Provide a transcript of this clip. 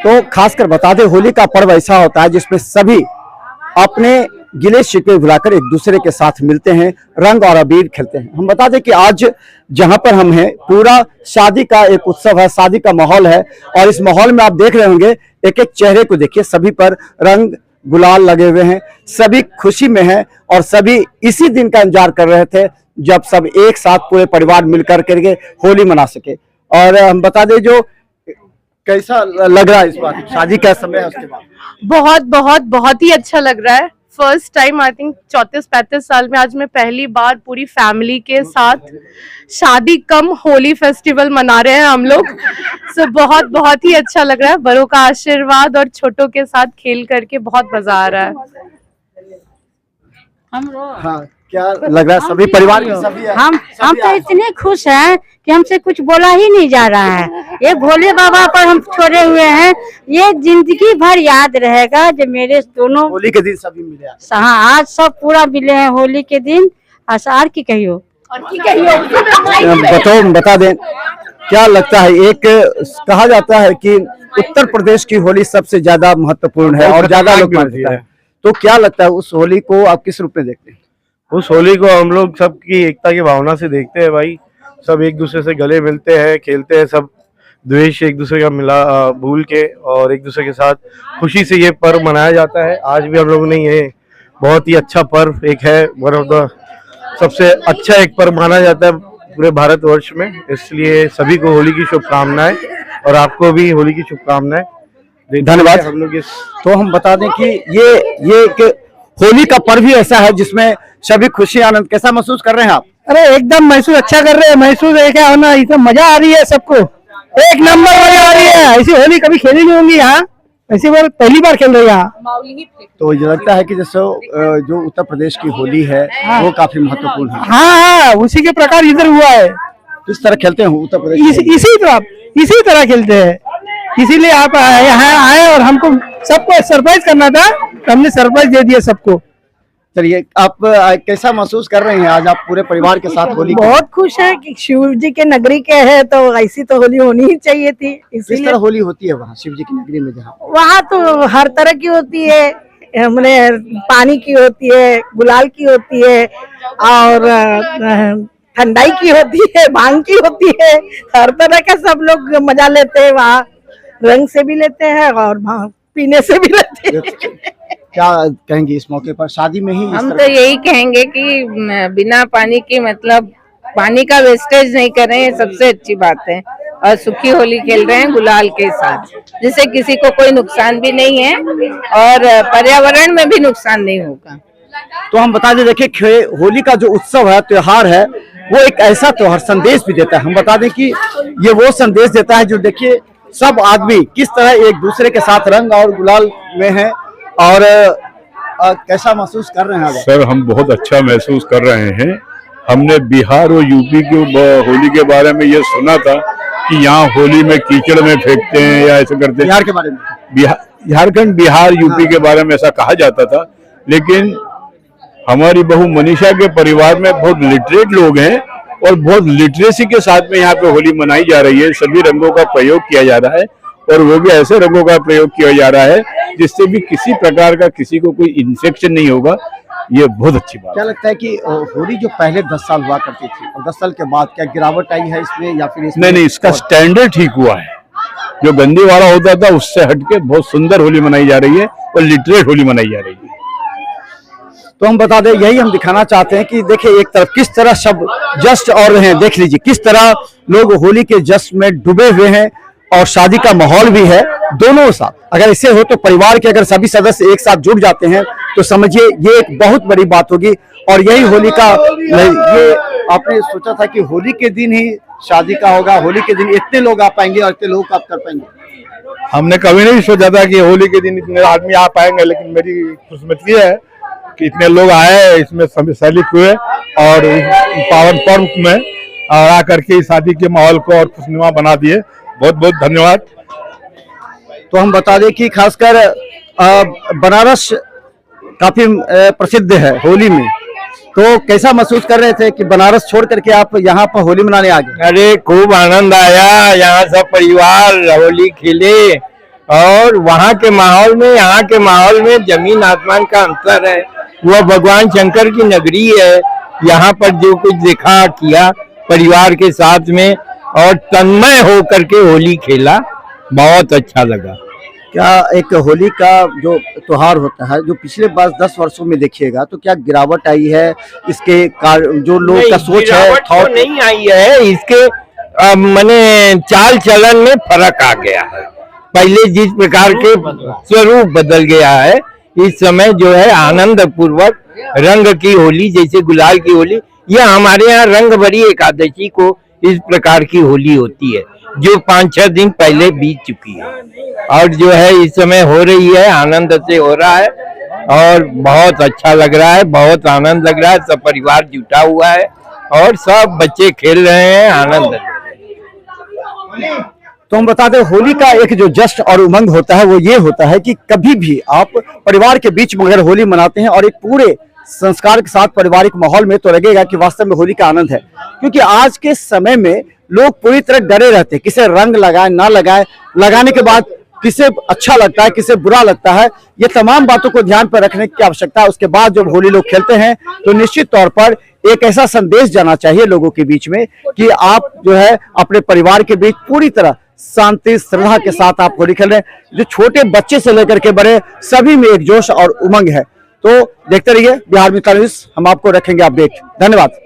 तो खासकर बता दें, होली का पर्व ऐसा होता है जिसमें सभी अपने गिले शिकवे भुलाकर एक दूसरे के साथ मिलते हैं, रंग और अबीर खेलते हैं। हम बता दें कि आज जहां पर हम हैं, पूरा शादी का एक उत्सव है, शादी का माहौल है। और इस माहौल में आप देख रहे होंगे, एक एक चेहरे को देखिए, सभी पर रंग गुलाल लगे हुए हैं, सभी खुशी में हैं और सभी इसी दिन का इंतजार कर रहे थे जब सब एक साथ पूरे परिवार मिलकर करके होली मना सके। और हम बता दें, जो कैसा लग रहा है इस बार शादी का समय है उसके बाद? बहुत बहुत बहुत ही अच्छा लग रहा है। फर्स्ट टाइम आई थिंक 34-35 साल में आज मैं पहली बार पूरी फैमिली के साथ शादी कम होली फेस्टिवल मना रहे हैं हम लोग। सो बहुत बहुत ही अच्छा लग रहा है। बड़ों का आशीर्वाद और छोटों के साथ खेल करके बहुत मजा आ रहा है। हाँ, क्या लग रहा है? सभी परिवार के सभी हम तो इतने खुश हैं कि हमसे कुछ बोला ही नहीं जा रहा है। ये भोले बाबा पर हम छोड़े हुए हैं, ये जिंदगी भर याद रहेगा। जब मेरे दोनों होली के दिन सभी मिले, हाँ आज सब पूरा मिले हैं होली के दिन। आसार की कहियो बता दें, क्या लगता है? एक कहा जाता है कि उत्तर प्रदेश की होली सबसे ज्यादा महत्वपूर्ण है और ज्यादा लोग मानते हैं, तो क्या लगता है उस होली को आप किस रूप में देखते हैं? उस होली को हम लोग सबकी एकता की भावना से देखते हैं भाई। सब एक दूसरे से गले मिलते हैं, खेलते हैं, सब द्वेष एक दूसरे का मिला भूल के और एक दूसरे के साथ खुशी से ये पर्व मनाया जाता है। आज भी हम लोग ने ये बहुत ही अच्छा पर्व एक है, वन ऑफ द सबसे अच्छा एक पर्व माना जाता है पूरे भारतवर्ष में। इसलिए सभी को होली की शुभकामनाएं और आपको भी होली की शुभकामनाएं। धन्यवाद। हम लोग तो हम बता दें कि ये एक होली का पर्व ही ऐसा है जिसमें सभी खुशी आनंद। कैसा महसूस कर रहे हैं आप? अरे एकदम महसूस अच्छा कर रहे हैं। महसूस है क्या होना, इसमें मजा आ रही है, सबको एक नंबर मजा आ रही है। ऐसी होली कभी खेली नहीं होंगी यहाँ, ऐसी बार पहली बार खेल रहे हैं यहाँ। तो ये लगता है कि जैसे जो उत्तर प्रदेश की होली है वो काफी महत्वपूर्ण है। हाँ, उसी के प्रकार इधर हुआ है। किस तरह खेलते हैं उत्तर प्रदेश? इसी तरह खेलते हैं। इसीलिए आप यहाँ आए और हमको सबको सरप्राइज करना था, हमने सरप्राइज दे दिया सबको। चलिए, आप कैसा महसूस कर रहे हैं आज आप पूरे परिवार के साथ होली? बहुत खुश है कि शिव जी के नगरी के है, तो ऐसी तो होली होनी ही चाहिए थी। किस तरह होली होती है वहाँ शिव जी की नगरी में? जहाँ वहाँ तो हर तरह की होती है, हमने पानी की होती है, गुलाल की होती है और ठंडाई की होती है, भांग की होती है। हर तरह का सब लोग मजा लेते हैं वहाँ। रंग से भी लेते हैं और पीने से भी लेते हैं। क्या कहेंगे इस मौके पर? शादी में ही हम तो यही कहेंगे कि बिना पानी की मतलब पानी का वेस्टेज नहीं कर रहे हैं, सबसे अच्छी बात है। और सुखी होली खेल रहे हैं गुलाल के साथ, जिससे किसी को कोई नुकसान भी नहीं है और पर्यावरण में भी नुकसान नहीं होगा। तो हम बता दें, देखिए होली का जो उत्सव है, त्योहार है, वो एक ऐसा त्योहार संदेश भी देता है। हम बता दें कि ये वो संदेश देता है जो देखिए सब आदमी किस तरह एक दूसरे के साथ रंग और गुलाल में है। और कैसा महसूस कर रहे हैं? सर, हम बहुत अच्छा महसूस कर रहे हैं। हमने बिहार और यूपी की होली के बारे में ये सुना था कि यहाँ होली में कीचड़ में फेंकते हैं या ऐसे करते हैं। बिहार के बारे में, झारखंड, बिहार, यूपी के बारे में ऐसा कहा जाता था। लेकिन हमारी बहू मनीषा के परिवार में बहुत लिटरेट लोग हैं और बहुत लिटरेसी के साथ में यहाँ पे होली मनाई जा रही है। सभी रंगों का प्रयोग किया जा रहा है और वो भी ऐसे रंगों का प्रयोग किया जा रहा है जिससे भी किसी प्रकार का किसी को कोई इन्फेक्शन नहीं होगा। ये बहुत अच्छी बात। क्या लगता है कि होली जो पहले 10 साल हुआ करती थी और 10 साल के बाद क्या गिरावट आई है इसमें या फिर इसमें? नहीं, इसका स्टैंडर्ड ठीक हुआ है। जो गंदी वाला होता था उससे हटके बहुत सुंदर होली मनाई जा रही है और लिटरेट होली मनाई जा रही है। तो हम बता दें, यही हम दिखाना चाहते हैं कि देखिए एक तरफ किस तरह सब जश्न और रहे हैं, देख लीजिए किस तरह लोग होली के जश्न में डूबे हुए हैं और शादी का माहौल भी है दोनों साथ। अगर इसे हो तो परिवार के अगर सभी सदस्य एक साथ जुट जाते हैं तो समझिए ये एक बहुत बड़ी बात होगी। और यही होली का, ये आपने सोचा था कि होली के दिन ही शादी का होगा, होली के दिन इतने लोग आ पाएंगे और इतने लोग आप कर पाएंगे? हमने कभी नहीं सोचा था कि होली के दिन इतने आदमी आ पाएंगे, लेकिन मेरी खुशनसीबी है कि इतने लोग आए, इसमें सम्मिलित हुए और पावन पर्व में और आकर के शादी के माहौल को और खुशनुमा बना दिए। बहुत बहुत धन्यवाद। तो हम बता दें कि खासकर बनारस काफी प्रसिद्ध है होली में, तो कैसा महसूस कर रहे थे कि बनारस छोड़ करके आप यहाँ पर होली मनाने आ गए? अरे खूब आनंद आया, यहाँ सब परिवार होली खेले और वहाँ के माहौल में यहाँ के माहौल में जमीन आसमान का अंतर है। वह भगवान शंकर की नगरी है। यहाँ पर जो कुछ देखा किया परिवार के साथ में और तन्मय हो करके होली खेला, बहुत अच्छा लगा। क्या एक होली का जो त्योहार होता है जो पिछले 10 वर्षों में देखिएगा तो क्या गिरावट आई है इसके जो लोग का सोच है गिरावट तो नहीं आई है, इसके माने चाल चलन में फर्क आ गया है। पहले जिस प्रकार के स्वरूप बदल गया है, इस समय जो है आनंद पूर्वक रंग की होली, जैसे गुलाल की होली, यह हमारे यहाँ रंग भरी एकादशी को इस प्रकार की होली होती है जो 5-6 दिन पहले बीत चुकी है और जो है इस समय हो रही है, आनंद से हो रहा है और बहुत अच्छा लग रहा है, बहुत आनंद लग रहा है। सब परिवार जुटा हुआ है और सब बच्चे खेल रहे हैं, आनंद ले रहे हैं। तो हम बता दें होली का एक जो जश्न और उमंग होता है वो ये होता है कि कभी भी आप परिवार के बीच में अगर होली मनाते हैं और एक पूरे संस्कार के साथ पारिवारिक माहौल में, तो लगेगा कि वास्तव में होली का आनंद है। क्योंकि आज के समय में लोग पूरी तरह डरे रहते हैं, किसे रंग लगाए ना लगाए, लगाने के बाद किसे अच्छा लगता है किसे बुरा लगता है, ये तमाम बातों को ध्यान पर रखने की आवश्यकता है। उसके बाद जब होली लोग खेलते हैं तो निश्चित तौर पर एक ऐसा संदेश जाना चाहिए लोगों के बीच में कि आप जो है अपने परिवार के बीच पूरी तरह शांति श्रद्धा के साथ आप होली खेल रहे हैं। जो छोटे बच्चे से लेकर के बड़े सभी में एक जोश और उमंग है। तो देखते रहिए बिहार मित्र न्यूज़, हम आपको रखेंगे अपडेट। धन्यवाद।